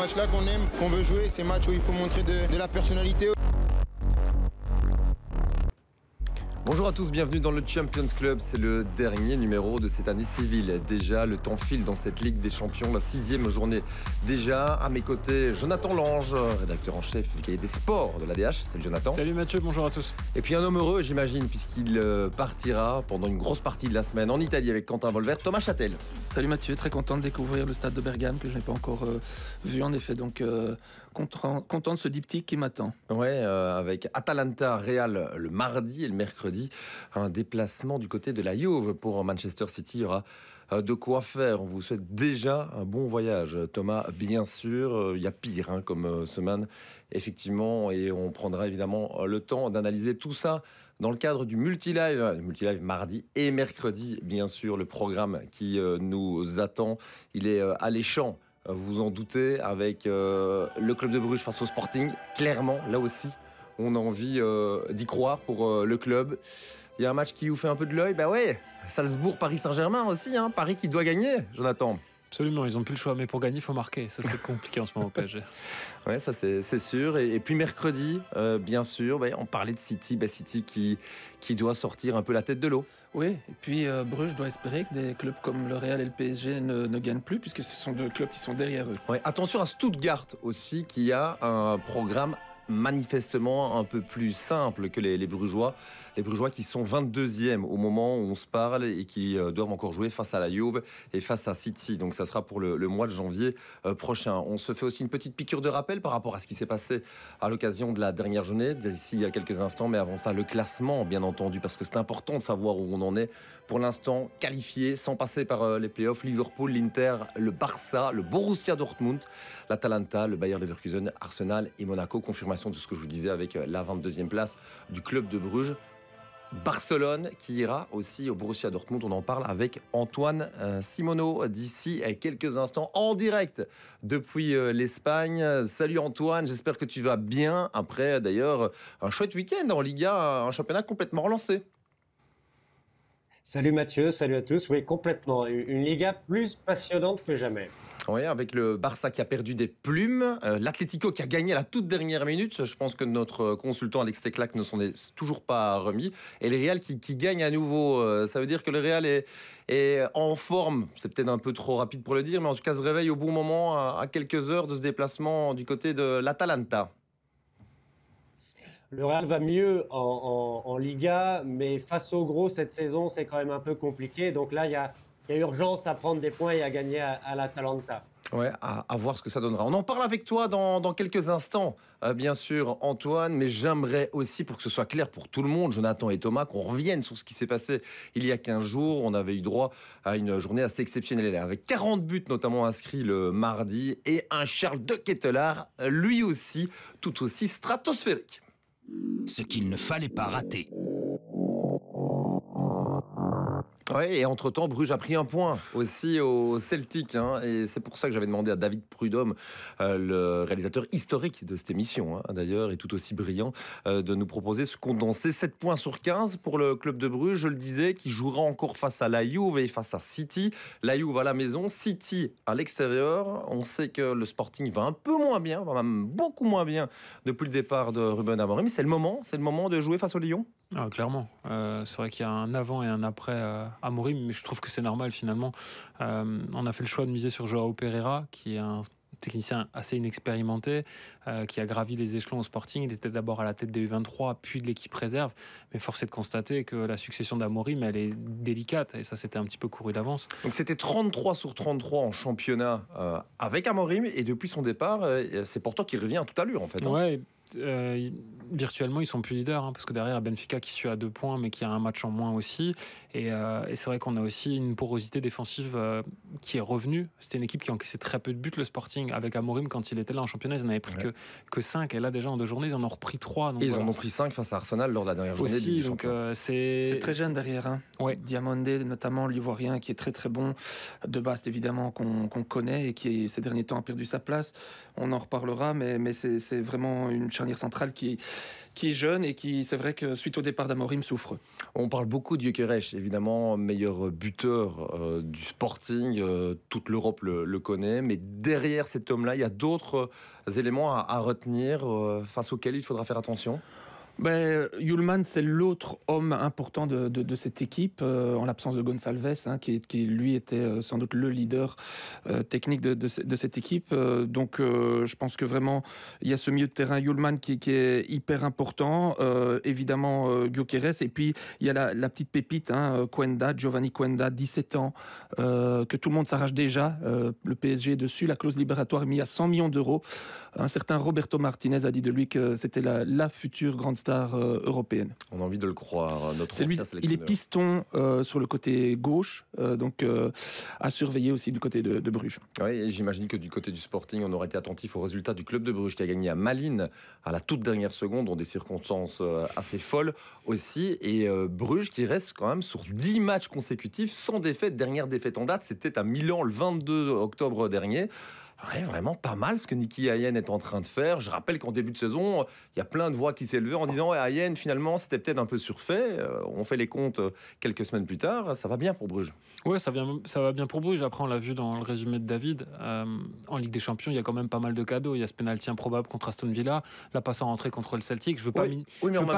matchs-là qu'on aime, qu'on veut jouer, ces matchs où il faut montrer de la personnalité. Bonjour à tous, bienvenue dans le Champions Club. C'est le dernier numéro de cette année civile. Déjà, le temps file dans cette Ligue des Champions, la 6e journée. Déjà, à mes côtés, Jonathan Lange, rédacteur en chef du cahier des sports de l'ADH. Salut Jonathan. Salut Mathieu, bonjour à tous. Et puis un homme heureux, j'imagine, puisqu'il partira pendant une grosse partie de la semaine en Italie avec Quentin Volvert, Thomas Châtel. Salut Mathieu, très content de découvrir le stade de Bergame que je n'ai pas encore vu en effet. Donc content de ce diptyque qui m'attend. Ouais, avec Atalanta Real le mardi et le mercredi. Un déplacement du côté de la Juve pour Manchester City. Il y aura de quoi faire. On vous souhaite déjà un bon voyage. Thomas, bien sûr, il y a pire comme semaine, effectivement, et on prendra évidemment le temps d'analyser tout ça dans le cadre du multilive mardi et mercredi, bien sûr, le programme qui nous attend. Il est alléchant. Vous vous en doutez, avec le club de Bruges face au Sporting. Clairement, là aussi, on a envie d'y croire pour le club. Il y a un match qui vous fait un peu de l'œil. Bah ouais, Salzbourg-Paris Saint-Germain aussi. Paris qui doit gagner, Jonathan. Absolument, ils n'ont plus le choix. Mais pour gagner, il faut marquer. Ça, c'est compliqué en ce moment au PSG. Ouais, ça, c'est sûr. Et puis mercredi, bien sûr, on parlait de City. City qui doit sortir un peu la tête de l'eau. Oui, et puis Bruges doit espérer que des clubs comme le Real et le PSG ne gagnent plus, puisque ce sont deux clubs qui sont derrière eux. Ouais, attention à Stuttgart aussi, qui a un programme manifestement un peu plus simple que les Brugeois. Les Brugeois qui sont 22e au moment où on se parle et qui doivent encore jouer face à la Juve et face à City. Donc ça sera pour le mois de janvier prochain. On se fait aussi une petite piqûre de rappel par rapport à ce qui s'est passé à l'occasion de la dernière journée, d'ici il y a quelques instants. Mais avant ça, le classement, bien entendu, parce que c'est important de savoir où on en est. Pour l'instant, qualifié, sans passer par les playoffs, Liverpool, l'Inter, le Barça, le Borussia Dortmund, l'Atalanta, le Bayer Leverkusen, Arsenal et Monaco. Confirmation de ce que je vous disais avec la 22e place du club de Bruges. Barcelone qui ira aussi au Borussia Dortmund. On en parle avec Antoine Simoneau d'ici quelques instants en direct depuis l'Espagne. Salut Antoine, j'espère que tu vas bien. Après d'ailleurs un chouette week-end en Liga, un championnat complètement relancé. Salut Mathieu, salut à tous. Oui, complètement. Une Liga plus passionnante que jamais. Oui, avec le Barça qui a perdu des plumes, l'Atlético qui a gagné à la toute dernière minute. Je pense que notre consultant Alex Teclac ne s'en est toujours pas remis. Et le Real qui gagne à nouveau. Ça veut dire que le Real est en forme. C'est peut-être un peu trop rapide pour le dire, mais en tout cas se réveille au bon moment à quelques heures de ce déplacement du côté de l'Atalanta. Le Real va mieux en Liga, mais face au gros cette saison, c'est quand même un peu compliqué. Donc là, il y a urgence à prendre des points et à gagner à l'Atalanta. Ouais, à voir ce que ça donnera. On en parle avec toi dans quelques instants, bien sûr, Antoine, mais j'aimerais aussi, pour que ce soit clair pour tout le monde, Jonathan et Thomas, qu'on revienne sur ce qui s'est passé il y a 15 jours. On avait eu droit à une journée assez exceptionnelle, avec 40 buts notamment inscrits le mardi, et un Charles de Ketelaar, lui aussi, tout aussi stratosphérique. Ce qu'il ne fallait pas rater. Ouais, et entre-temps, Bruges a pris un point aussi au Celtic. Et c'est pour ça que j'avais demandé à David Prudhomme, le réalisateur historique de cette émission, d'ailleurs, et tout aussi brillant, de nous proposer ce condensé 7 points sur 15 pour le club de Bruges, je le disais, qui jouera encore face à la Juve et face à City. La Juve à la maison, City à l'extérieur. On sait que le Sporting va un peu moins bien, va même beaucoup moins bien depuis le départ de Ruben Amorim. C'est le moment de jouer face au Lyon. Ah, clairement, c'est vrai qu'il y a un avant et un après Amorim, mais je trouve que c'est normal finalement. On a fait le choix de miser sur Joao Pereira, qui est un technicien assez inexpérimenté, qui a gravi les échelons au Sporting. Il était d'abord à la tête des U23, puis de l'équipe réserve. Mais force est de constater que la succession d'Amorim, elle est délicate. Et ça, c'était un petit peu couru d'avance. Donc c'était 33 sur 33 en championnat avec Amorim. Et depuis son départ, c'est pourtant qu'il revient à toute allure, en fait. Ouais. Virtuellement ils sont plus leaders, parce que derrière Benfica qui suit à 2 points mais qui a un match en moins aussi, et c'est vrai qu'on a aussi une porosité défensive qui est revenue. C'était une équipe qui encaissait très peu de buts, le Sporting, avec Amorim. Quand il était là en championnat, ils n'en avaient pris que 5, et là déjà en 2 journées ils en ont repris 3, donc et ils en ont pris 5 face à Arsenal lors de la dernière journée aussi, donc c'est très jeune derrière, ouais. Diamandé notamment, l'Ivoirien, qui est très très bon, de Bast évidemment qu'on connaît et qui ces derniers temps a perdu sa place. On en reparlera, mais c'est vraiment une charnière centrale qui qui est jeune et qui, c'est vrai que suite au départ d'Amorim, souffre. On parle beaucoup de Gyökeres, évidemment, meilleur buteur du Sporting. Toute l'Europe le connaît. Mais derrière cet homme-là, il y a d'autres éléments à retenir face auxquels il faudra faire attention. Hjulmand, c'est l'autre homme important de cette équipe, en l'absence de Gonçalves, qui lui était sans doute le leader technique de cette équipe. Donc je pense que vraiment, il y a ce milieu de terrain Hjulmand qui est hyper important. Évidemment, Gyökeres. Et puis, il y a la petite pépite, Giovanni Quenda, 17 ans, que tout le monde s'arrache déjà. Le PSG est dessus. La clause libératoire est mise à 100 millions d'euros. Un certain Roberto Martinez a dit de lui que c'était la future grande star européenne. On a envie de le croire, notre ancien sélectionneur. Il est piston sur le côté gauche, donc à surveiller aussi du côté de Bruges. Oui, et j'imagine que du côté du Sporting, on aurait été attentif au résultat du club de Bruges qui a gagné à Malines à la toute dernière seconde, dans des circonstances assez folles aussi. Et Bruges qui reste quand même sur 10 matchs consécutifs sans défaite. Dernière défaite en date, c'était à Milan le 22 octobre dernier. Ouais, vraiment pas mal ce que Niki Hayen est en train de faire. Je rappelle qu'en début de saison, il y a plein de voix qui s'élevaient en disant Hayen, finalement, c'était peut-être un peu surfait. On fait les comptes quelques semaines plus tard. Ça va bien pour Bruges. Ouais, ça va bien pour Bruges. Après, on l'a vu dans le résumé de David. En Ligue des Champions, il y a quand même pas mal de cadeaux. Il y a ce pénalty improbable contre Aston Villa, la passe en rentrée contre le Celtic. Je veux pas,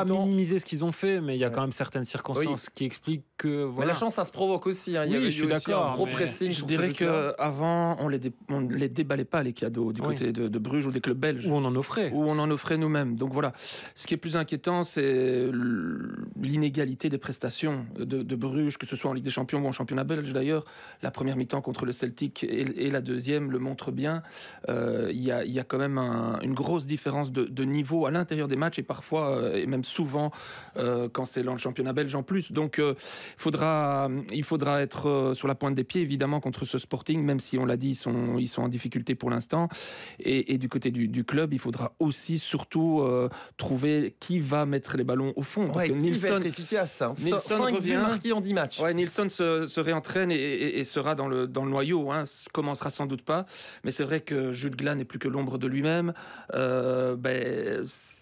minimiser ce qu'ils ont fait, mais il y a quand même certaines circonstances qui expliquent que. Voilà. Mais la chance, ça se provoque aussi. Il y avait eu aussi un gros pressing. Je dirais qu'avant, on les déballait pas les cadeaux du côté de Bruges ou des clubs belges. Où on en offrait. Nous-mêmes. Donc voilà. Ce qui est plus inquiétant, c'est l'inégalité des prestations de Bruges, que ce soit en Ligue des Champions ou en championnat belge d'ailleurs. La première mi-temps contre le Celtic et la deuxième le montrent bien. Il y a quand même une grosse différence de niveau à l'intérieur des matchs et parfois, et même souvent, quand c'est dans le championnat belge en plus. Donc il faudra être sur la pointe des pieds, évidemment, contre ce Sporting, même si on l'a dit, ils sont en difficulté pour l'instant. Et du côté du club, il faudra aussi surtout trouver qui va mettre les ballons au fond. Parce que Nilsson va être efficace. Nilsson 5 buts marqués en 10 matchs. Nilsson se réentraîne et sera dans le noyau. Commencera sans doute pas. Mais c'est vrai que Jules Glan n'est plus que l'ombre de lui-même.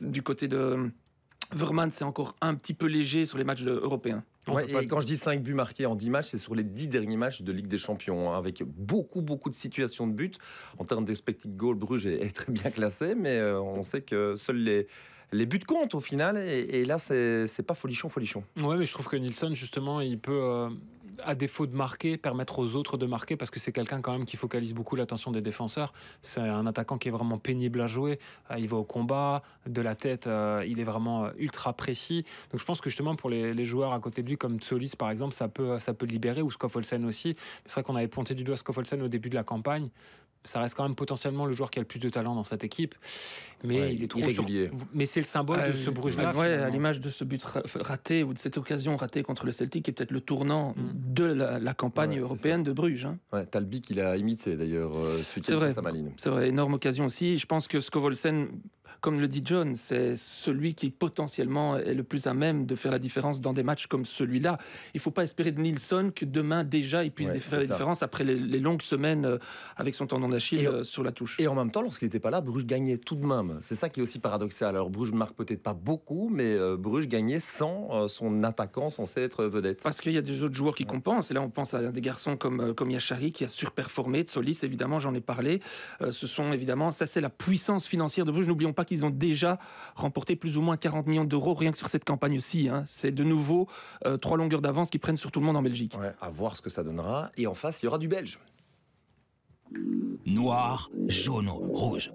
Du côté de Vermaat, c'est encore un petit peu léger sur les matchs européens. Et quand je dis 5 buts marqués en 10 matchs, c'est sur les 10 derniers matchs de Ligue des Champions, avec beaucoup de situations de but. En termes d'expected goal, Bruges est très bien classé, mais on sait que seuls les buts comptent au final, et là, c'est pas folichon. Ouais, mais je trouve que Nilsson, justement, il peut... à défaut de marquer, permettre aux autres de marquer, parce que c'est quelqu'un quand même qui focalise beaucoup l'attention des défenseurs. C'est un attaquant qui est vraiment pénible à jouer. Il va au combat, de la tête, il est vraiment ultra précis. Donc je pense que justement pour les joueurs à côté de lui, comme Tsolis par exemple, ça peut le libérer, ou Skoffelsen aussi. C'est vrai qu'on avait pointé du doigt Skoffelsen au début de la campagne. Ça reste quand même potentiellement le joueur qui a le plus de talent dans cette équipe. Mais il est trop irrégulier. Mais c'est le symbole de ce Bruges-là. À l'image de ce but raté ou de cette occasion ratée contre le Celtic, qui est peut-être le tournant de la campagne européenne de Bruges. Talbi qui l'a imité d'ailleurs ce week-end face à Malines. C'est vrai, énorme occasion aussi. Je pense que Skoffelsen, comme le dit John, c'est celui qui potentiellement est le plus à même de faire la différence dans des matchs comme celui-là. Il ne faut pas espérer de Nilsson que demain déjà il puisse faire la différence après les longues semaines avec son tendon d'Achille sur la touche. Et en même temps, lorsqu'il n'était pas là, Bruges gagnait tout de même. C'est ça qui est aussi paradoxal. Alors Bruges ne marque peut-être pas beaucoup, mais Bruges gagnait sans son attaquant censé être vedette. Parce qu'il y a des autres joueurs qui compensent. Et là, on pense à des garçons comme Yachari qui a surperformé. Tsolis, évidemment, j'en ai parlé. Ça c'est la puissance financière de Bruges. N'oublions pas qu'ils ont déjà remporté plus ou moins 40 millions d'euros rien que sur cette campagne-ci. C'est de nouveau 3 longueurs d'avance qui prennent sur tout le monde en Belgique. À voir ce que ça donnera. Et en face, il y aura du Belge. Noir, jaune, rouge.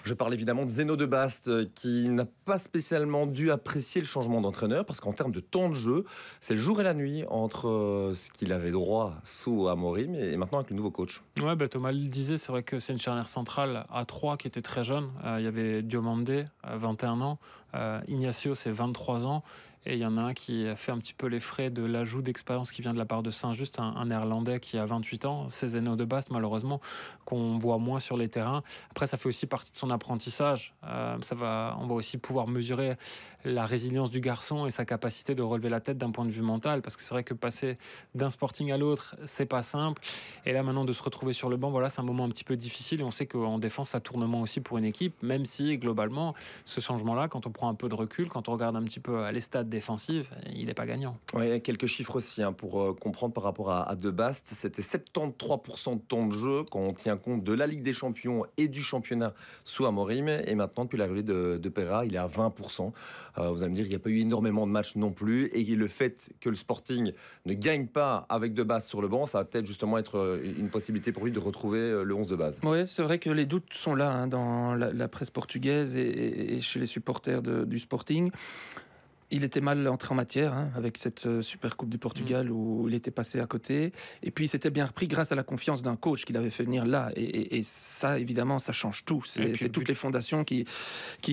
Je parle évidemment de Zeno de Bast, qui n'a pas spécialement dû apprécier le changement d'entraîneur, parce qu'en termes de temps de jeu, c'est le jour et la nuit entre ce qu'il avait droit sous Amorim et maintenant avec le nouveau coach. Ouais, Thomas le disait, c'est vrai que c'est une charnière centrale à 3 qui était très jeune. Il y avait Diomande, 21 ans, Ignacio, c'est 23 ans. Et il y en a un qui fait un petit peu les frais de l'ajout d'expérience qui vient de la part de Saint-Just, un Néerlandais qui a 28 ans, Cezeno de Bast, malheureusement, qu'on voit moins sur les terrains. Après, ça fait aussi partie de son apprentissage. On va aussi pouvoir mesurer la résilience du garçon et sa capacité de relever la tête d'un point de vue mental, parce que c'est vrai que passer d'un Sporting à l'autre, c'est pas simple. Et là, maintenant, de se retrouver sur le banc, voilà, c'est un moment un petit peu difficile. Et on sait qu'en défense, ça tourne moins aussi pour une équipe, même si, globalement, ce changement-là, quand on prend un peu de recul, quand on regarde un petit peu les stats défensifs, il n'est pas gagnant. Oui, quelques chiffres aussi pour comprendre par rapport à De Bast. C'était 73% de temps de jeu quand on tient compte de la Ligue des Champions et du championnat sous Amorim. Et maintenant, depuis l'arrivée de Pereira, il est à 20%. Vous allez me dire, il n'y a pas eu énormément de matchs non plus. Et le fait que le Sporting ne gagne pas avec De Bast sur le banc, ça va peut-être justement être une possibilité pour lui de retrouver le 11 de base. Oui, c'est vrai que les doutes sont là dans la presse portugaise et chez les supporters du Sporting. Il était mal entré en matière avec cette Super Coupe du Portugal où il était passé à côté. Et puis, il s'était bien repris grâce à la confiance d'un coach qu'il avait fait venir là. Et ça, évidemment, ça change tout. C'est toutes les fondations qui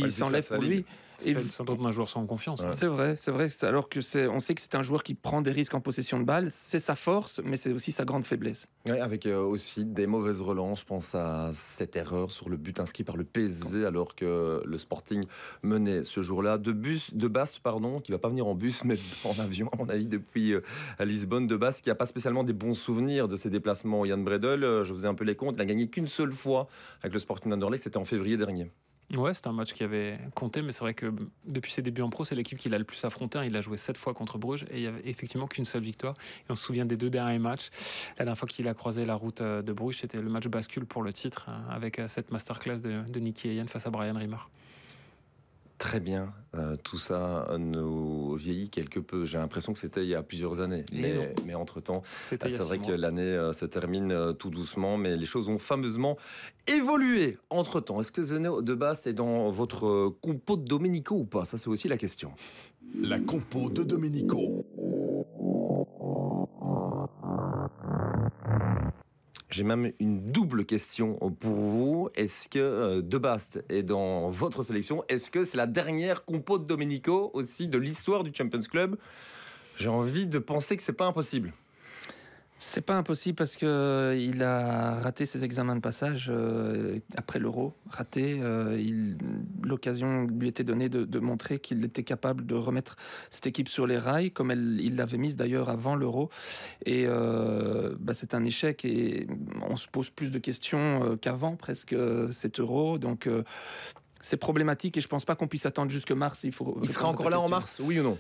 s'enlèvent pour lui. C'est sans doute un joueur sans confiance. Ouais. C'est vrai. Alors que on sait que c'est un joueur qui prend des risques en possession de balle. C'est sa force, mais c'est aussi sa grande faiblesse. Ouais, avec aussi des mauvaises relances. Je pense à cette erreur sur le but inscrit par le PSV alors que le Sporting menait ce jour-là. De Bast, qui va pas venir en bus, mais en avion, à mon avis, depuis à Lisbonne. De Bast, qui n'a pas spécialement des bons souvenirs de ses déplacements au Jan Bredel. Je faisais un peu les comptes. Il n'a gagné qu'une seule fois avec le Sporting d'Anderlecht. C'était en février dernier. Ouais, c'est un match qui avait compté, mais c'est vrai que depuis ses débuts en pro, c'est l'équipe qu'il a le plus affronté. Il a joué 7 fois contre Bruges et il n'y avait effectivement qu'une seule victoire. Et on se souvient des 2 derniers matchs. La dernière fois qu'il a croisé la route de Bruges, c'était le match bascule pour le titre avec cette masterclass de Nicky Hayden face à Brian Rimmer. Très bien, tout ça nous vieillit quelque peu. J'ai l'impression que c'était il y a plusieurs années. Mais entre-temps, c'est vrai que l'année se termine tout doucement, mais les choses ont fameusement évolué entre-temps. Est-ce que Zeno de Bast est dans votre compo de Domenico ou pas? Ça, c'est aussi la question. La compo de Domenico. J'ai même une double question pour vous. Est-ce que De Bast est dans votre sélection? Est-ce que c'est la dernière compo de Domenico aussi de l'histoire du Champions Club? J'ai envie de penser que c'est pas impossible. C'est pas impossible parce qu'il a raté ses examens de passage après l'Euro. L'occasion lui était donnée de montrer qu'il était capable de remettre cette équipe sur les rails, comme il l'avait mise d'ailleurs avant l'Euro. Et c'est un échec et on se pose plus de questions qu'avant presque cet Euro. Donc c'est problématique et je pense pas qu'on puisse attendre jusque mars. Il sera encore là en mars, oui ou non?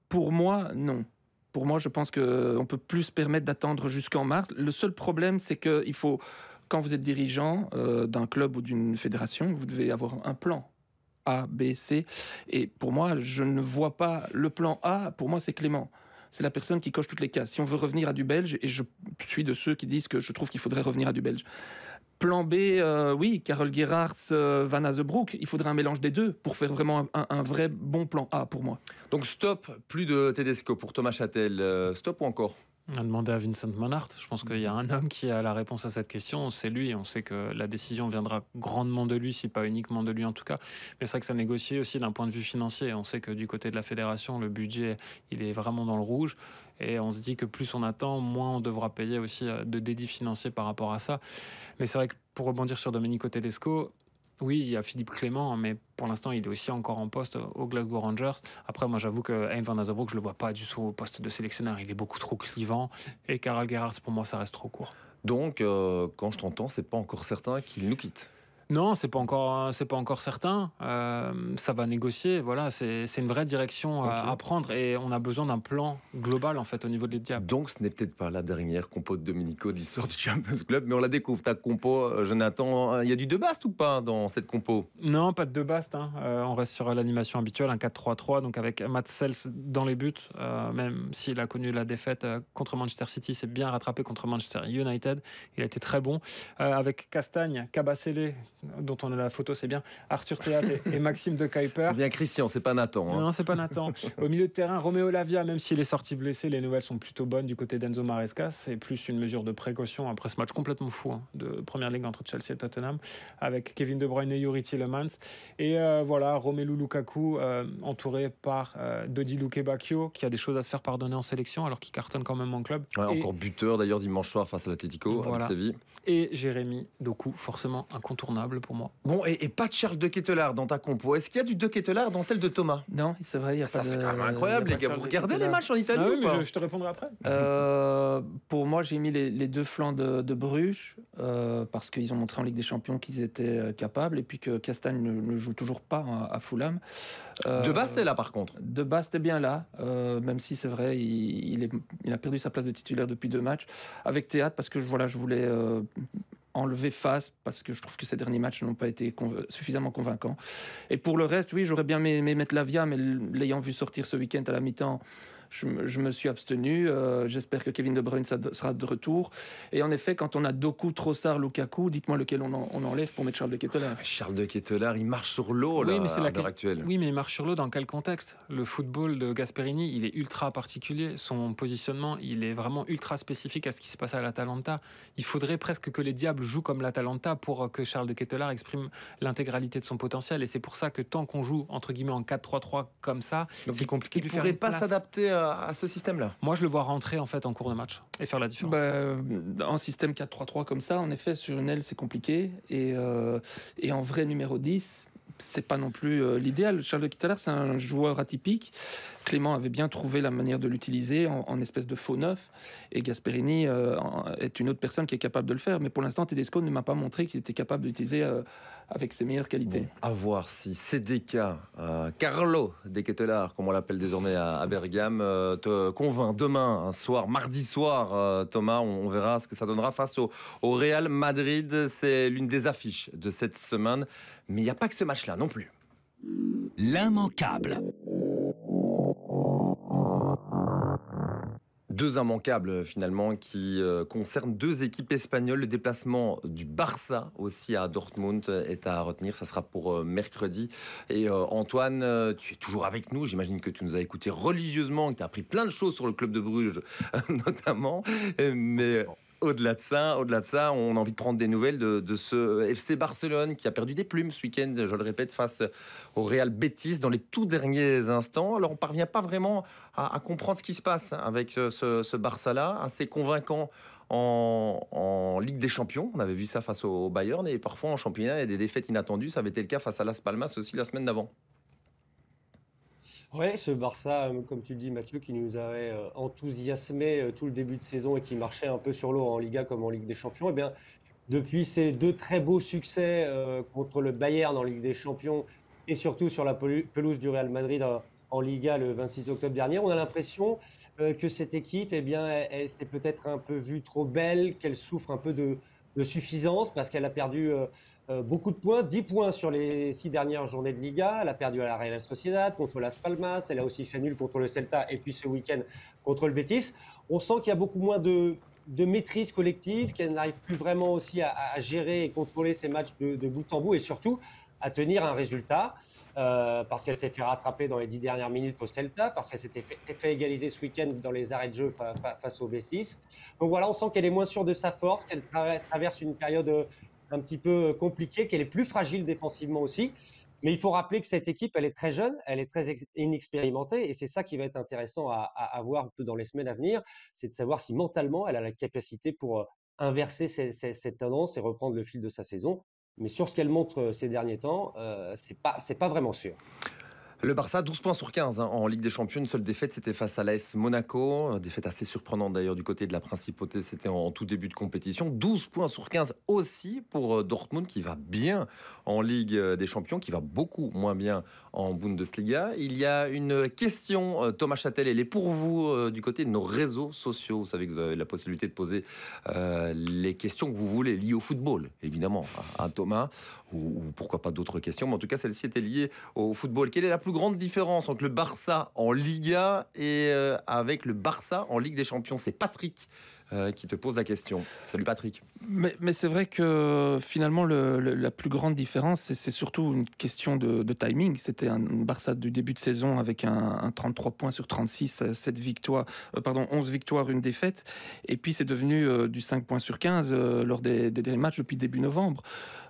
Pour moi, non. Pour moi, je pense qu'on peut plus se permettre d'attendre jusqu'en mars. Le seul problème, c'est qu'il faut, quand vous êtes dirigeant d'un club ou d'une fédération, vous devez avoir un plan A, B, C. Et pour moi, je ne vois pas le plan A. Pour moi, c'est Clément. C'est la personne qui coche toutes les cases. Si on veut revenir à du belge, et je suis de ceux qui disent que je trouve qu'il faudrait revenir à du belge. Plan B, oui, Karel Gerhardt, Van Azebroek, il faudrait un mélange des deux pour faire vraiment un vrai bon plan A pour moi. Donc stop, plus de Tedesco pour Thomas Châtel, stop ou encore? On a demandé à Vincent Manhart. Je pense qu'il y a un homme qui a la réponse à cette question, c'est lui. On sait que la décision viendra grandement de lui, si pas uniquement de lui en tout cas. Mais c'est vrai que ça négocie aussi d'un point de vue financier. On sait que du côté de la fédération, le budget, il est vraiment dans le rouge. Et on se dit que plus on attend, moins on devra payer aussi de dédits financiers par rapport à ça. Mais c'est vrai que pour rebondir sur Domenico Tedesco, oui, il y a Philippe Clément, mais pour l'instant, il est aussi encore en poste au Glasgow Rangers. Après, moi, j'avoue que Hein van Azebroek, je le vois pas du tout au poste de sélectionneur. Il est beaucoup trop clivant. Et Karel Gerhardt, pour moi, ça reste trop court. Donc, quand je t'entends, c'est pas encore certain qu'il nous quitte. Non, c'est pas encore certain. Ça va négocier. Voilà, c'est une vraie direction à prendre et on a besoin d'un plan global en fait au niveau des Diables. Donc, ce n'est peut-être pas la dernière compo de Domenico de l'histoire du Champions Club, mais on la découvre. Ta compo, Jonathan, il y a du De Bast ou pas dans cette compo? Non, pas de De Bast. On reste sur l'animation habituelle, un 4-3-3, donc avec Mats Sels dans les buts. Même s'il a connu la défaite contre Manchester City, c'est bien rattrapé contre Manchester United. Il a été très bon. Avec Castagne, Kabasele, dont on a la photo, c'est bien Arthur Théat et Maxime de Kuiper. C'est bien Christian, c'est pas Nathan. Hein. Non, c'est pas Nathan. Au milieu de terrain, Roméo Lavia, même s'il est sorti blessé, les nouvelles sont plutôt bonnes du côté d'Enzo Maresca. C'est plus une mesure de précaution après ce match complètement fou de Première Ligue entre Chelsea et Tottenham, avec Kevin De Bruyne et Yuri Tielemans. Et voilà, Romelu Lukaku, entouré par Dodi Lukebakio, qui a des choses à se faire pardonner en sélection, alors qu'il cartonne quand même en club. Ouais, encore buteur d'ailleurs dimanche soir face à l'Atlético, Voilà. avec Séville. Et Jérémy Doku, forcément incontournable pour moi. Bon, et pas de Charles de Ketelaere dans ta compo. Est-ce qu'il y a du de Ketelaere dans celle de Thomas? Non, c'est vrai, il n'y a pas Ça, de... c'est quand même incroyable, il y a les gars. pas de Vous Charles regardez de les Ketelaere. matchs en Italie Ah oui, ou mais pas? je te répondrai après. Pour moi, j'ai mis les deux flancs de Bruges parce qu'ils ont montré en Ligue des Champions qu'ils étaient capables et puis que Castagne ne joue toujours pas à Fulham. De base, c'est là par contre. De base, c'était bien là, même si c'est vrai, il a perdu sa place de titulaire depuis 2 matchs. Avec Théâtre, parce que je voulais enlever face, parce que je trouve que ces derniers matchs n'ont pas été suffisamment convaincants. Et pour le reste, oui, j'aurais bien aimé mettre Lavia, mais l'ayant vu sortir ce week-end à la mi-temps, je me suis abstenu. J'espère que Kevin De Bruyne sera de retour. Et en effet, quand on a Doku, Trossard, Lukaku, dites-moi lequel on enlève pour mettre Charles de Ketelaere. Charles de Ketelaere, il marche sur l'eau là, Oui, mais c'est à l'heure actuelle. Oui, mais il marche sur l'eau dans quel contexte? Le football de Gasperini, il est ultra particulier. Son positionnement, il est vraiment ultra spécifique à ce qui se passe à l'Atalanta. Il faudrait presque que les Diables jouent comme l'Atalanta pour que Charles de Ketelaere exprime l'intégralité de son potentiel. Et c'est pour ça que tant qu'on joue, entre guillemets, en 4-3-3 comme ça, c'est compliqué de Il lui faire pourrait une pas place. s'adapter à ce système-là. Moi, je le vois rentrer en fait en cours de match et faire la différence. En système 4-3-3 comme ça, en effet, sur une aile, c'est compliqué. Et en vrai numéro 10, c'est pas non plus l'idéal. Charles de Ketelaere, c'est un joueur atypique. Clément avait bien trouvé la manière de l'utiliser en espèce de faux neuf. Et Gasperini est une autre personne qui est capable de le faire. Mais pour l'instant, Tedesco ne m'a pas montré qu'il était capable d'utiliser avec ses meilleures qualités. Bon, à voir si CDK, Carlo De Ketelaere, comme on l'appelle désormais à Bergame, te convainc demain, un soir, mardi soir, Thomas. On verra ce que ça donnera face au Real Madrid. C'est l'une des affiches de cette semaine. Mais il n'y a pas que ce match-là non plus. L'immanquable. Deux immanquables finalement qui concernent 2 équipes espagnoles. Le déplacement du Barça aussi à Dortmund est à retenir. Ça sera pour mercredi. Et Antoine, tu es toujours avec nous. J'imagine que tu nous as écouté religieusement, que tu as appris plein de choses sur le club de Bruges notamment. Mais au-delà de ça, on a envie de prendre des nouvelles de ce FC Barcelone qui a perdu des plumes ce week-end, je le répète, face au Real Betis dans les tout derniers instants. Alors on ne parvient pas vraiment à comprendre ce qui se passe avec ce Barça-là, assez convaincant en Ligue des Champions. On avait vu ça face au Bayern et parfois en championnat, il y a des défaites inattendues. Ça avait été le cas face à Las Palmas aussi la semaine d'avant. Ouais, ce Barça, comme tu le dis, Mathieu, qui nous avait enthousiasmé tout le début de saison et qui marchait un peu sur l'eau en Liga comme en Ligue des Champions, eh bien, depuis ces 2 très beaux succès contre le Bayern en Ligue des Champions et surtout sur la pelouse du Real Madrid en Liga le 26 octobre dernier, on a l'impression que cette équipe, eh bien, elle s'est peut-être un peu vue trop belle, qu'elle souffre un peu de suffisance parce qu'elle a perdu beaucoup de points, 10 points sur les 6 dernières journées de Liga. Elle a perdu à la Real Sociedad contre Las Palmas, elle a aussi fait nul contre le Celta et puis ce week-end contre le Betis. On sent qu'il y a beaucoup moins de maîtrise collective, qu'elle n'arrive plus vraiment aussi à gérer et contrôler ses matchs de bout en bout et surtout à tenir un résultat parce qu'elle s'est fait rattraper dans les 10 dernières minutes au Celta, parce qu'elle s'était fait égaliser ce week-end dans les arrêts de jeu face au Betis. Donc voilà, on sent qu'elle est moins sûre de sa force, qu'elle traverse une période un petit peu compliquée, qu'elle est plus fragile défensivement aussi. Mais il faut rappeler que cette équipe, elle est très jeune, elle est très inexpérimentée et c'est ça qui va être intéressant à voir un peu dans les semaines à venir, c'est de savoir si mentalement elle a la capacité pour inverser cette tendance et reprendre le fil de sa saison. Mais sur ce qu'elle montre ces derniers temps, c'est pas vraiment sûr. Le Barça, 12 points sur 15 en Ligue des Champions. Une seule défaite, c'était face à l'AS Monaco. Défaite assez surprenante d'ailleurs du côté de la Principauté. C'était en tout début de compétition. 12 points sur 15 aussi pour Dortmund qui va bien en Ligue des Champions, qui va beaucoup moins bien en Bundesliga. Il y a une question, Thomas Châtel, elle est pour vous du côté de nos réseaux sociaux. Vous savez que vous avez la possibilité de poser les questions que vous voulez liées au football, évidemment, à Thomas, ou pourquoi pas d'autres questions. Mais en tout cas, celle-ci était liée au football. Quelle est la plus grande différence entre le Barça en Liga et avec le Barça en Ligue des Champions? C'est Patrick qui te pose la question. Salut Patrick. Mais c'est vrai que finalement, la plus grande différence, c'est surtout une question de timing. C'était un Barça du début de saison avec un 33 points sur 36, 11 victoires, une défaite. Et puis c'est devenu du 5 points sur 15 lors des derniers matchs depuis début novembre.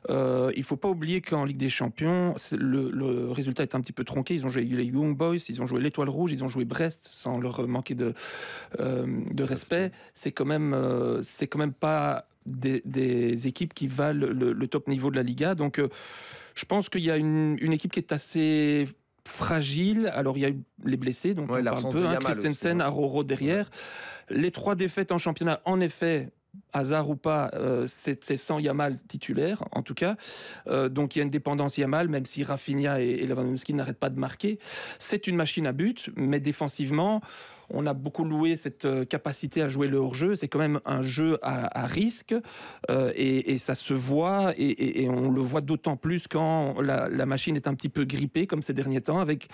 Il ne faut pas oublier qu'en Ligue des Champions, le résultat est un petit peu tronqué. Ils ont joué les Young Boys, ils ont joué l'Étoile Rouge, ils ont joué Brest sans leur manquer de respect. C'est quand même pas des équipes qui valent le top niveau de la Liga. Donc je pense qu'il y a une équipe qui est assez fragile. Alors il y a eu les blessés, donc on parle un peu, Christensen, Aroro derrière. Les 3 défaites en championnat, en effet, hasard ou pas, c'est sans Yamal titulaire, en tout cas. Donc il y a une dépendance Yamal, même si Rafinha et Lewandowski n'arrêtent pas de marquer. C'est une machine à but, mais défensivement, on a beaucoup loué cette capacité à jouer le hors-jeu. C'est quand même un jeu à risque et ça se voit et on le voit d'autant plus quand la machine est un petit peu grippée comme ces derniers temps avec,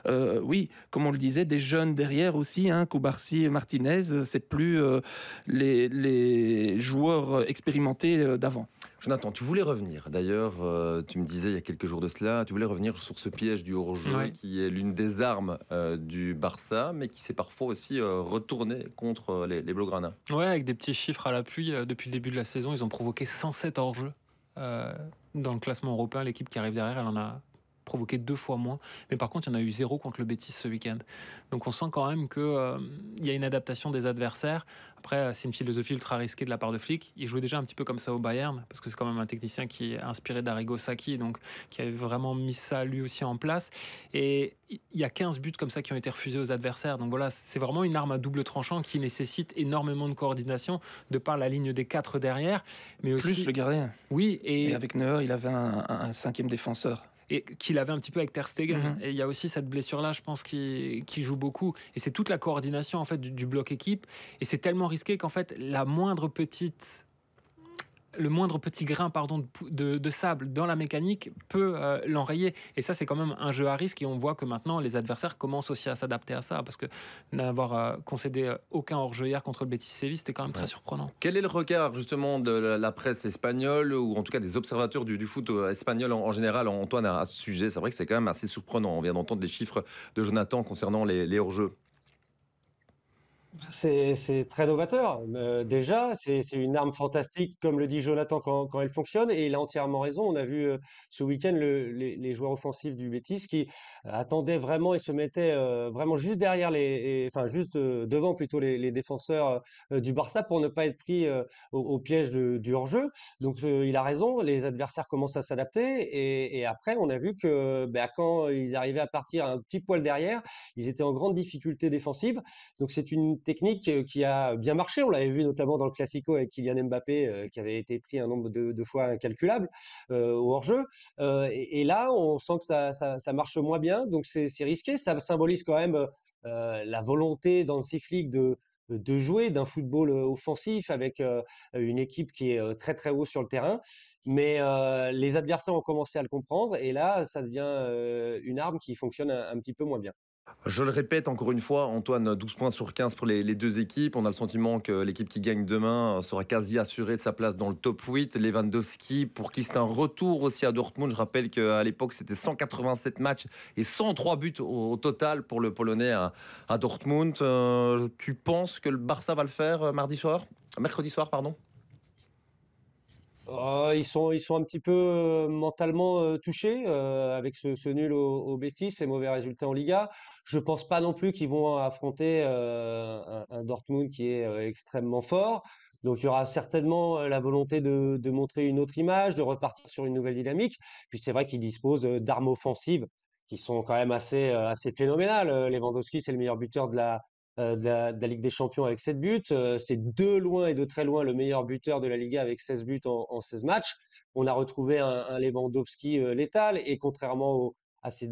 oui, comme on le disait, des jeunes derrière aussi, Koubarsi et Martinez. C'est plus les joueurs expérimentés d'avant. Jonathan, tu voulais revenir. D'ailleurs, tu me disais il y a quelques jours de cela, tu voulais revenir sur ce piège du hors-jeu qui est l'une des armes du Barça, mais qui s'est parfois aussi retourné contre les Blaugrana. Ouais, avec des petits chiffres à l'appui. Depuis le début de la saison, ils ont provoqué 107 hors-jeu. Dans le classement européen, l'équipe qui arrive derrière, elle en a provoqué 2 fois moins. Mais par contre, il y en a eu 0 contre le Betis ce week-end. Donc on sent quand même qu'il y a une adaptation des adversaires. Après, c'est une philosophie ultra risquée de la part de Flick. Il jouait déjà un petit peu comme ça au Bayern, parce que c'est quand même un technicien qui est inspiré d'Arrigo Sacchi, donc qui avait vraiment mis ça lui aussi en place. Et il y a 15 buts comme ça qui ont été refusés aux adversaires. Donc voilà, c'est vraiment une arme à double tranchant qui nécessite énormément de coordination de par la ligne des 4 derrière. Mais aussi, plus le gardien. Oui, et avec Neuer, il avait un 5e défenseur. Et qu'il avait un petit peu avec Ter Stegen. Et il y a aussi cette blessure-là, je pense, qui joue beaucoup. Et c'est toute la coordination en fait du bloc équipe. Et c'est tellement risqué qu'en fait, le moindre petit grain de sable dans la mécanique peut l'enrayer. Et ça, c'est quand même un jeu à risque. Et on voit que maintenant, les adversaires commencent aussi à s'adapter à ça. Parce que n'avoir concédé aucun hors-jeu hier contre le Betis Séville, c'était quand même très surprenant. Quel est le regard justement de la presse espagnole, ou en tout cas des observateurs du foot espagnol en général, Antoine, à ce sujet? C'est vrai que c'est quand même assez surprenant. On vient d'entendre les chiffres de Jonathan concernant les hors-jeux. C'est très novateur. Déjà, c'est une arme fantastique, comme le dit Jonathan, quand elle fonctionne. Et il a entièrement raison. On a vu ce week-end les joueurs offensifs du Betis qui attendaient vraiment et se mettaient vraiment juste derrière juste devant plutôt les défenseurs du Barça pour ne pas être pris au piège du hors-jeu. Donc il a raison. Les adversaires commencent à s'adapter. Et après, on a vu que quand ils arrivaient à partir un petit poil derrière, ils étaient en grande difficulté défensive. Donc c'est une technique qui a bien marché. On l'avait vu notamment dans le Classico avec Kylian Mbappé qui avait été pris un nombre de fois incalculable au hors-jeu. Et là, on sent que ça marche moins bien. Donc c'est risqué. Ça symbolise quand même la volonté d'Hansi Flick de jouer d'un football offensif avec une équipe qui est très très haut sur le terrain. Mais les adversaires ont commencé à le comprendre. Et là, ça devient une arme qui fonctionne un petit peu moins bien. Je le répète encore une fois, Antoine, 12 points sur 15 pour les 2 équipes. On a le sentiment que l'équipe qui gagne demain sera quasi assurée de sa place dans le top 8. Lewandowski, pour qui c'est un retour aussi à Dortmund. Je rappelle qu'à l'époque, c'était 187 matchs et 103 buts au total pour le Polonais à Dortmund. Tu penses que le Barça va le faire mercredi soir, pardon? Ils sont un petit peu mentalement touchés avec ce nul au Betis, ces mauvais résultats en Liga. Je pense pas non plus qu'ils vont affronter un Dortmund qui est extrêmement fort. Donc il y aura certainement la volonté de montrer une autre image, de repartir sur une nouvelle dynamique. Puis c'est vrai qu'ils disposent d'armes offensives qui sont quand même assez phénoménales. Lewandowski, c'est le meilleur buteur de la Ligue des Champions avec 7 buts. C'est de loin et de très loin le meilleur buteur de la Liga avec 16 buts en 16 matchs. On a retrouvé un Lewandowski létal et contrairement à ces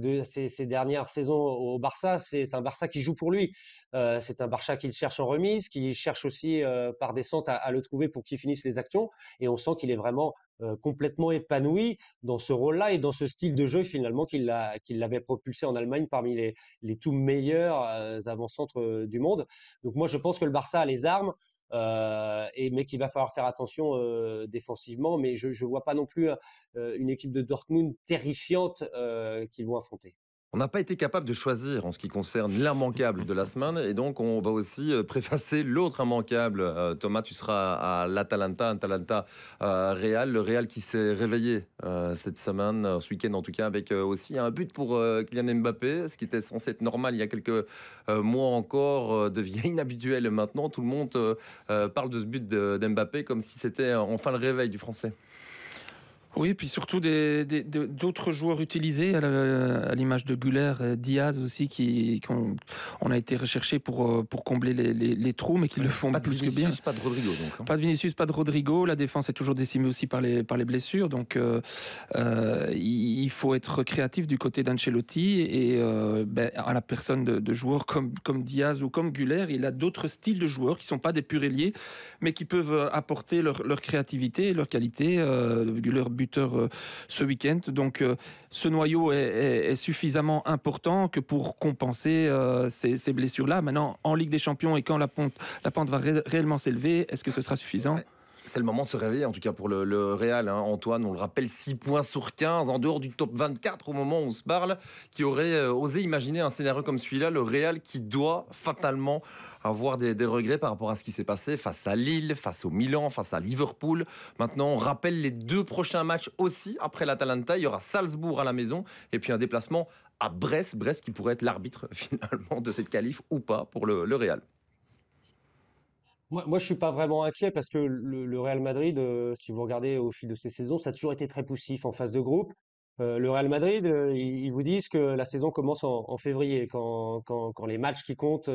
dernières saisons au Barça, c'est un Barça qui joue pour lui. C'est un Barça qui le cherche en remise, qui cherche aussi par descente à le trouver pour qu'il finisse les actions. Et on sent qu'il est vraiment complètement épanoui dans ce rôle-là et dans ce style de jeu finalement qui l'avait propulsé en Allemagne parmi les tout meilleurs avant-centres du monde. Donc moi je pense que le Barça a les armes, mais qu'il va falloir faire attention défensivement. Mais je ne vois pas non plus une équipe de Dortmund terrifiante qu'ils vont affronter. On n'a pas été capable de choisir en ce qui concerne l'immanquable de la semaine et donc on va aussi préfacer l'autre immanquable. Thomas, tu seras à l'Atalanta, Real, le Real qui s'est réveillé cette semaine, ce week-end en tout cas, avec aussi un but pour Kylian Mbappé, ce qui était censé être normal il y a quelques mois encore, devient inhabituel maintenant. Tout le monde parle de ce but d'Mbappé comme si c'était enfin le réveil du Français. Oui, puis surtout d'autres joueurs utilisés, à l'image de Güler, Diaz aussi, on a été recherchés pour combler les trous, mais qui le font plus que bien. Pas de Rodrigo, donc. Hein. Pas de Vinicius, pas de Rodrigo. La défense est toujours décimée aussi par les blessures. Donc, il faut être créatif du côté d'Ancelotti. Et à la personne de joueurs comme Diaz ou comme Güler, il a d'autres styles de joueurs qui ne sont pas des purs ailiers, mais qui peuvent apporter leur créativité et leur qualité. Güler buteur ce week-end. Donc, ce noyau est suffisamment important que pour compenser ces blessures-là. Maintenant, en Ligue des Champions et quand la pente va réellement s'élever, est-ce que ce sera suffisant ? C'est le moment de se réveiller, en tout cas pour le Real. Hein. Antoine, on le rappelle, 6 points sur 15, en dehors du top 24 au moment où on se parle, qui aurait osé imaginer un scénario comme celui-là, le Real qui doit fatalement avoir des regrets par rapport à ce qui s'est passé face à Lille, face au Milan, face à Liverpool. Maintenant, on rappelle les 2 prochains matchs aussi après l'Atalanta. Il y aura Salzbourg à la maison et puis un déplacement à Brest. Brest qui pourrait être l'arbitre finalement de cette qualif ou pas pour le Real. Moi, je ne suis pas vraiment inquiet parce que le Real Madrid, si vous regardez au fil de ces saisons, ça a toujours été très poussif en phase de groupe. Le Real Madrid, ils vous disent que la saison commence en février, quand les matchs qui comptent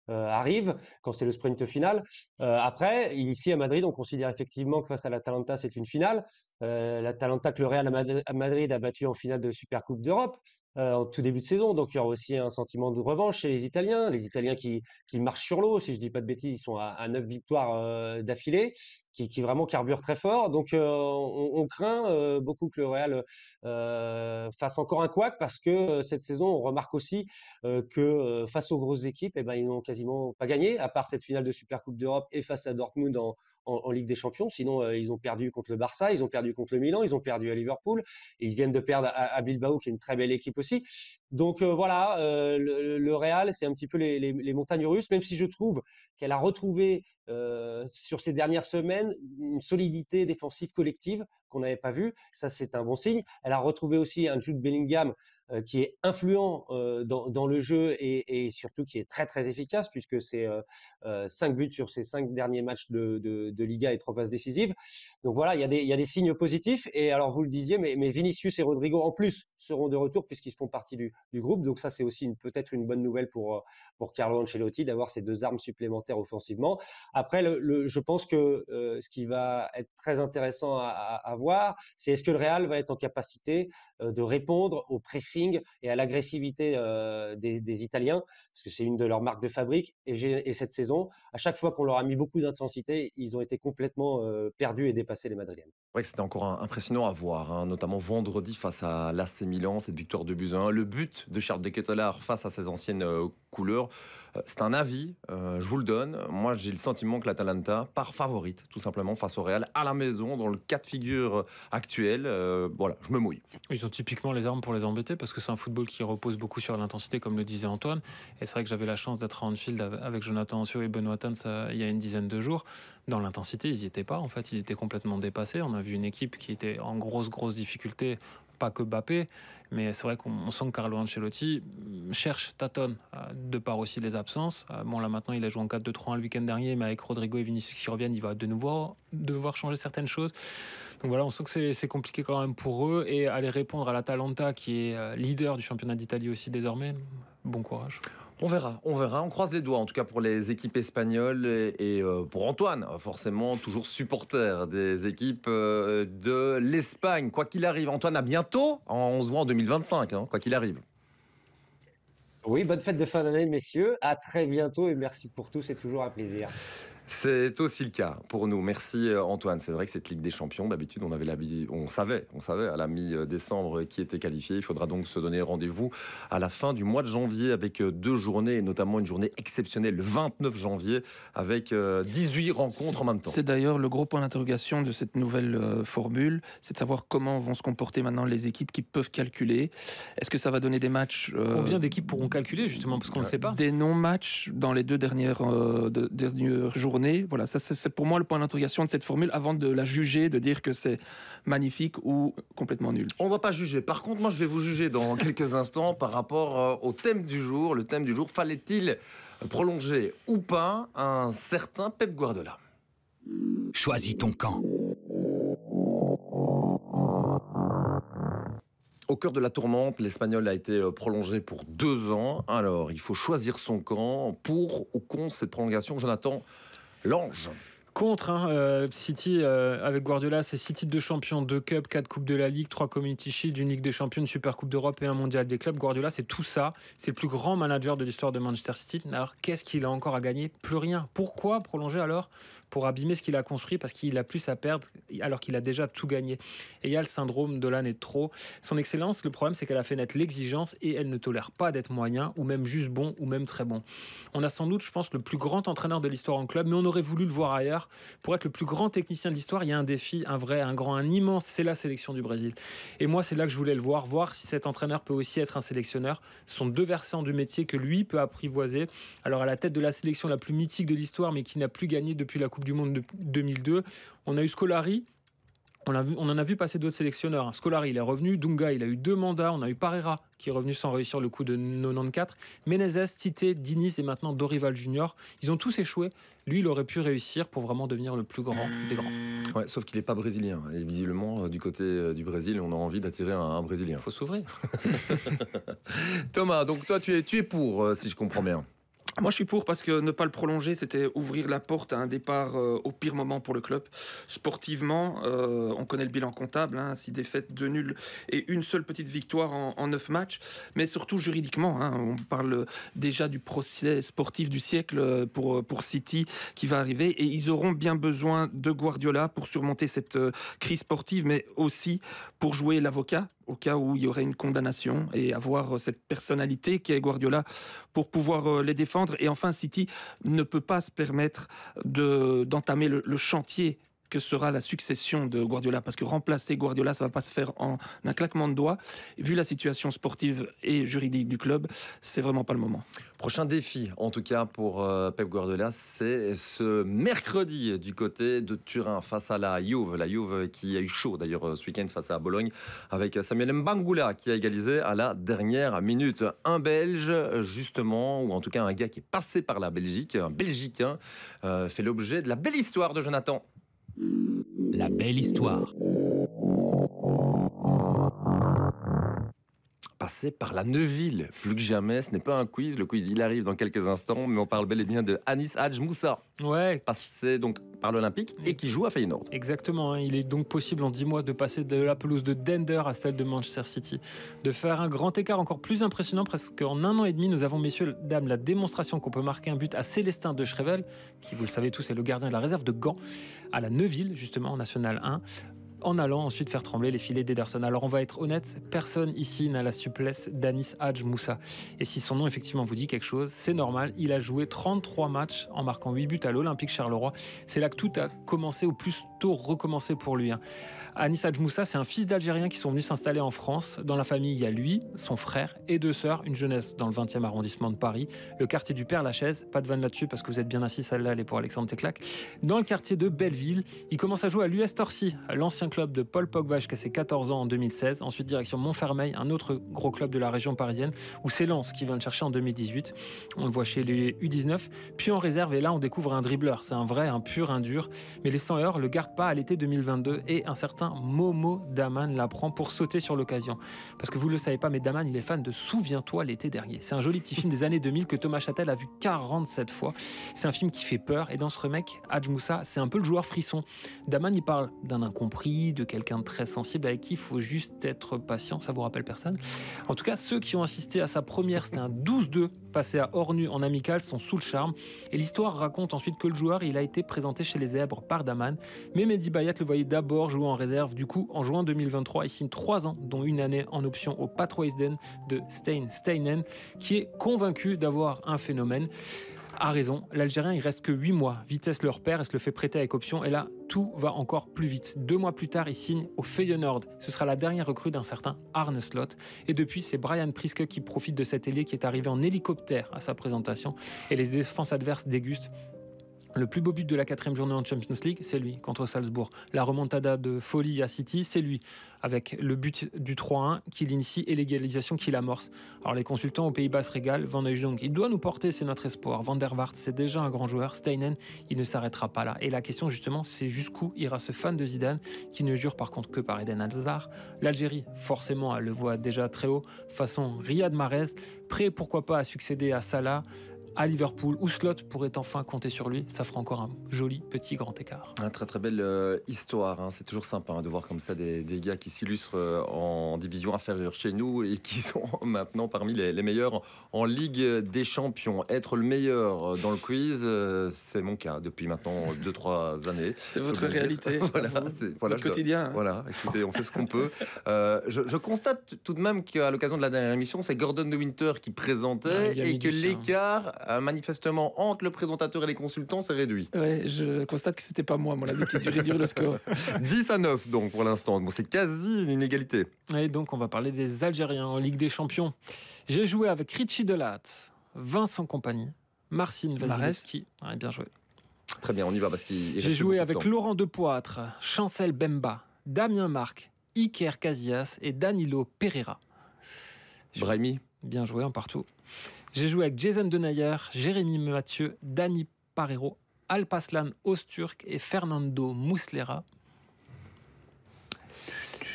arrivent, quand c'est le sprint final. Après, ici à Madrid, on considère effectivement que face à l'Atalanta, c'est une finale. L'Atalanta que le Real Madrid a battu en finale de Supercoupe d'Europe. En tout début de saison, donc il y aura aussi un sentiment de revanche chez les Italiens qui marchent sur l'eau, si je dis pas de bêtises, ils sont à 9 victoires d'affilée, qui vraiment carburent très fort, donc on craint beaucoup que le Real fasse encore un couac, parce que cette saison, on remarque aussi que face aux grosses équipes, eh ben, ils n'ont quasiment pas gagné, à part cette finale de Supercoupe d'Europe et face à Dortmund en Ligue des Champions. Sinon, ils ont perdu contre le Barça, ils ont perdu contre le Milan, ils ont perdu à Liverpool, et ils viennent de perdre à Bilbao, qui est une très belle équipe aussi. Donc voilà, le Real, c'est un petit peu les montagnes russes, même si je trouve qu'elle a retrouvé sur ces dernières semaines une solidité défensive collective qu'on n'avait pas vue. Ça, c'est un bon signe. Elle a retrouvé aussi un Jude Bellingham qui est influent dans le jeu et surtout qui est très très efficace, puisque c'est 5 buts sur ses 5 derniers matchs de Liga et 3 passes décisives. Donc voilà, il y a des signes positifs. Et alors vous le disiez, mais Vinicius et Rodrigo en plus seront de retour puisqu'ils font partie du groupe. Donc ça, c'est aussi peut-être une bonne nouvelle pour Carlo Ancelotti, d'avoir ces 2 armes supplémentaires offensivement. Après, je pense que ce qui va être très intéressant à voir, c'est est-ce que le Real va être en capacité de répondre au pressing et à l'agressivité des Italiens, parce que c'est une de leurs marques de fabrique. Et cette saison, à chaque fois qu'on leur a mis beaucoup d'intensité, ils ont été complètement perdus et dépassés, les Madrilènes. Ouais, c'était encore impressionnant à voir, hein, notamment vendredi face à l'AC Milan, cette victoire de buts 1. Le but de Charles de Ketelaere face à ses anciennes couleurs, c'est un avis, je vous le donne. Moi, j'ai le sentiment que l'Atalanta part favorite, tout simplement, face au Real, à la maison, dans le cas de figure actuel. Voilà, je me mouille. Ils ont typiquement les armes pour les embêter, parce que c'est un football qui repose beaucoup sur l'intensité, comme le disait Antoine. Et c'est vrai que j'avais la chance d'être à Anfield avec Jonathan Ancio et Benoît Tans il y a une dizaine de jours. Dans l'intensité, ils n'y étaient pas. En fait, ils étaient complètement dépassés. On a vu une équipe qui était en grosse difficulté, pas que Mbappé, mais c'est vrai qu'on sent que Carlo Ancelotti tâtonne, de par aussi les absences. Bon, là maintenant, il a joué en 4-2-3-1 le week-end dernier, mais avec Rodrigo et Vinicius qui reviennent, il va de nouveau devoir changer certaines choses. Donc voilà, on sent que c'est compliqué quand même pour eux, et aller répondre à l'Atalanta, qui est leader du championnat d'Italie aussi désormais, bon courage. On verra, on croise les doigts en tout cas pour les équipes espagnoles et pour Antoine, forcément toujours supporter des équipes de l'Espagne. Quoi qu'il arrive, Antoine, à bientôt, on se voit en 2025, hein, quoi qu'il arrive. Oui, bonne fête de fin d'année, messieurs, à très bientôt et merci pour tout, c'est toujours un plaisir. C'est aussi le cas pour nous. Merci Antoine. C'est vrai que cette Ligue des Champions, d'habitude, on savait à la mi-décembre qui était qualifié. Il faudra donc se donner rendez-vous à la fin du mois de janvier avec 2 journées, et notamment une journée exceptionnelle, le 29 janvier, avec 18 rencontres en même temps. C'est d'ailleurs le gros point d'interrogation de cette nouvelle formule, c'est de savoir comment vont se comporter maintenant les équipes qui peuvent calculer. Est-ce que ça va donner des matchs Combien d'équipes pourront calculer, justement, parce qu'on ne le sait pas. Des non-matchs dans les 2 dernières journées. Voilà, ça c'est pour moi le point d'interrogation de cette formule avant de la juger, de dire que c'est magnifique ou complètement nul. On ne va pas juger. Par contre, moi, je vais vous juger dans quelques instants par rapport au thème du jour. Le thème du jour, fallait-il prolonger ou pas un certain Pep Guardiola? Choisis ton camp. Au cœur de la tourmente, l'Espagnol a été prolongé pour 2 ans. Alors, il faut choisir son camp. Pour ou contre cette prolongation, Jonathan Lange. Contre City, avec Guardiola, c'est 6 titres de champion, 2 cups, 4 coupes de la Ligue, 3 Community Shield, une Ligue des Champions, une Super Coupe d'Europe et un Mondial des clubs. Guardiola, c'est tout ça. C'est le plus grand manager de l'histoire de Manchester City. Alors, qu'est-ce qu'il a encore à gagner? Plus rien. Pourquoi prolonger alors? Pour abîmer ce qu'il a construit, parce qu'il a plus à perdre alors qu'il a déjà tout gagné. Et il y a le syndrome de l'année de trop. Son excellence, le problème, c'est qu'elle a fait naître l'exigence et elle ne tolère pas d'être moyen ou même juste bon ou même très bon. On a sans doute, je pense, le plus grand entraîneur de l'histoire en club, mais on aurait voulu le voir ailleurs. Pour être le plus grand technicien de l'histoire, il y a un défi, un vrai, un grand, un immense, c'est la sélection du Brésil. Et moi, c'est là que je voulais le voir si cet entraîneur peut aussi être un sélectionneur. Ce sont 2 versants du métier que lui peut apprivoiser. Alors à la tête de la sélection la plus mythique de l'histoire, mais qui n'a plus gagné depuis la Coupe du Monde de 2002, on a eu Scolari. On en a vu passer d'autres sélectionneurs. Scolari, il est revenu. Dunga, il a eu 2 mandats. On a eu Parreira, qui est revenu sans réussir le coup de 94. Menezes, Tite, Diniz et maintenant Dorival Junior. Ils ont tous échoué. Lui, il aurait pu réussir pour vraiment devenir le plus grand des grands. Ouais, sauf qu'il n'est pas brésilien. Et visiblement, du côté du Brésil, on a envie d'attirer un Brésilien. Il faut s'ouvrir. Thomas, donc toi, tu es pour, si je comprends bien. Moi, je suis pour parce que ne pas le prolonger, c'était ouvrir la porte à un départ au pire moment pour le club. Sportivement, on connaît le bilan comptable, 6 défaites, 2 nuls et une seule petite victoire en 9 matchs. Mais surtout juridiquement, on parle déjà du procès sportif du siècle pour City qui va arriver. Et ils auront bien besoin de Guardiola pour surmonter cette crise sportive, mais aussi pour jouer l'avocat au cas où il y aurait une condamnation et avoir cette personnalité qui est Guardiola pour pouvoir les défendre. Et enfin, City ne peut pas se permettre d'entamer le chantier que sera la succession de Guardiola, parce que remplacer Guardiola, ça ne va pas se faire en un claquement de doigts. Vu la situation sportive et juridique du club, c'est vraiment pas le moment. Prochain défi, en tout cas pour Pep Guardiola, c'est ce mercredi du côté de Turin face à la Juve qui a eu chaud d'ailleurs ce week-end face à Bologne, avec Samuel Mbangoula qui a égalisé à la dernière minute. Un Belge justement, ou en tout cas un gars qui est passé par la Belgique, un Belgicain, fait l'objet de la belle histoire de Jonathan. La belle histoire. Passé par la Neuville, plus que jamais. Ce n'est pas un quiz, le quiz il arrive dans quelques instants, mais on parle bel et bien de Anis Hadj Moussa. Ouais. Passé donc par l'Olympique et qui joue à Feyenoord. Exactement, il est donc possible en 10 mois de passer de la pelouse de Dender à celle de Manchester City, de faire un grand écart encore plus impressionnant, presque en 1 an et demi, nous avons, messieurs, dames, la démonstration qu'on peut marquer un but à Célestin de Schrevel, qui, vous le savez tous, est le gardien de la réserve de Gand, à la Neuville, justement, en National 1. En allant ensuite faire trembler les filets d'Ederson. Alors on va être honnête, personne ici n'a la souplesse d'Anis Hadj Moussa. Et si son nom effectivement vous dit quelque chose, c'est normal, il a joué 33 matchs en marquant 8 buts à l'Olympique Charleroi. C'est là que tout a commencé, ou plutôt recommencé pour lui. Anis Hadj Moussa, c'est un fils d'Algériens qui sont venus s'installer en France. Dans la famille, il y a lui, son frère et 2 sœurs, une jeunesse dans le 20e arrondissement de Paris, le quartier du Père-Lachaise, pas de vanne là-dessus parce que vous êtes bien assis, celle-là elle est pour Alexandre Teclac. Dans le quartier de Belleville, il commence à jouer à l'US Torcy, l'ancien club de Paul Pogba jusqu'à ses 14 ans en 2016. Ensuite, direction Montfermeil, un autre gros club de la région parisienne, où c'est Lens qui vient le chercher en 2018. On le voit chez les U19, puis en réserve, et là on découvre un dribbleur. C'est un vrai, un pur, un dur. Mais les 100 heures le gardent pas à l'été 2022 et un certain Momo Daman l'apprend pour sauter sur l'occasion. Parce que vous ne le savez pas, mais Daman, il est fan de Souviens-toi l'été dernier. C'est un joli petit film des années 2000 que Thomas Châtel a vu 47 fois. C'est un film qui fait peur, et dans ce remake, Hadj Moussa, c'est un peu le joueur frisson. Daman, il parle d'un incompris, pays, de quelqu'un de très sensible avec qui il faut juste être patient. Ça vous rappelle personne? En tout cas, ceux qui ont assisté à sa première, c'était un 12-2 passé à Ornu en amical, sont sous le charme. Et l'histoire raconte ensuite que le joueur, il a été présenté chez les Zèbres par Daman. Mais Mehdi Bayat le voyait d'abord jouer en réserve. Du coup, en juin 2023, il signe 3 ans, dont une année en option au Patrouisden de Steinen, qui est convaincu d'avoir un phénomène. A raison, l'Algérien il reste que 8 mois, Vitesse le repère et se le fait prêter avec option et là tout va encore plus vite. 2 mois plus tard il signe au Feyenoord, ce sera la dernière recrue d'un certain Arne Slot et depuis c'est Brian Priske qui profite de cet ailier qui est arrivé en hélicoptère à sa présentation et les défenses adverses dégustent. Le plus beau but de la 4e journée en Champions League, c'est lui, contre Salzbourg. La remontada de folie à City, c'est lui, avec le but du 3-1 qui l'initie et l'égalisation qui l'amorce. Alors les consultants aux Pays-Bas se régalent. Van Hooijdonk, il doit nous porter, c'est notre espoir. Van der Vaart, c'est déjà un grand joueur. Steinen, il ne s'arrêtera pas là. Et la question justement, c'est jusqu'où ira ce fan de Zidane qui ne jure par contre que par Eden Hazard. L'Algérie, forcément, elle le voit déjà très haut, façon Riyad Mahrez, prêt pourquoi pas à succéder à Salah, à Liverpool, où Slot pourrait enfin compter sur lui. Ça fera encore un joli petit grand écart. Un très très belle histoire, hein. C'est toujours sympa de voir comme ça des gars qui s'illustrent en division inférieure chez nous et qui sont maintenant parmi les meilleurs en Ligue des Champions. Être le meilleur dans le quiz, c'est mon cas depuis maintenant 2-3 années. C'est votre réalité, voilà, votre quotidien. Voilà, écoutez, on fait ce qu'on peut. Je constate tout de même qu'à l'occasion de la dernière émission, c'est Gordon de Winter qui présentait et que l'écart manifestement entre le présentateur et les consultants s'est réduit. Ouais, je constate que c'était pas moi, mon ami, qui a dû réduire le score. 10-9 donc pour l'instant. Bon, c'est quasi une inégalité. Et donc on va parler des Algériens en Ligue des Champions. J'ai joué avec Richie Delatte, Vincent Compagnie, Marcin Vasilevski. Ouais, bien joué. Très bien, on y va parce qu'il J'ai joué avec Laurent Depoitre, Chancel Bemba, Damien Marc, Iker Casillas et Danilo Pereira. Brahimi. Bien joué, un partout. J'ai joué avec Jason Denayer, Jérémy Mathieu, Dani Parero, Alpaslan Öztürk et Fernando Muslera.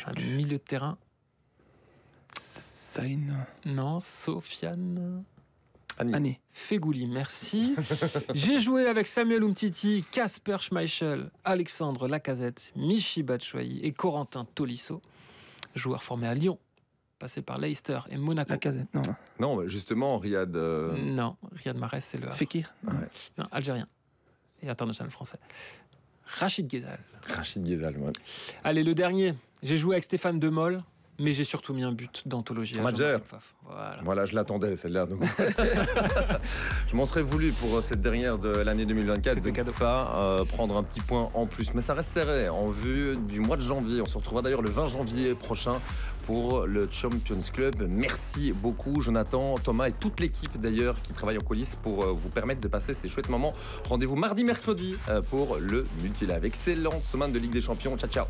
Un milieu de terrain. Saïn. Non, Sofiane. Annie. Fegouli, merci. J'ai joué avec Samuel Umtiti, Kasper Schmeichel, Alexandre Lacazette, Michy Batshuayi et Corentin Tolisso. Joueur formé à Lyon, passé par Leicester et Monaco. Lacazette, non. Non, justement, Riyad. Non, Riyad Mahrez, c'est le Havre. Fekir. Ouais. Non, algérien et international français. Rachid Ghezal. Rachid Ghezal, ouais. Allez, le dernier. J'ai joué avec Stéphane Demol, mais j'ai surtout mis un but d'anthologie. à Madjer. Jean-Marie Pfaff. Voilà, je l'attendais celle-là. Donc... je m'en serais voulu pour cette dernière de l'année 2024 C'était de cadeau. ne pas prendre un petit point en plus. Mais ça reste serré en vue du mois de janvier. On se retrouvera d'ailleurs le 20 janvier prochain pour le Champions Club. Merci beaucoup Jonathan, Thomas et toute l'équipe d'ailleurs qui travaille en coulisses pour vous permettre de passer ces chouettes moments. Rendez-vous mardi, mercredi pour le Multilive. Excellente semaine de Ligue des Champions. Ciao, ciao.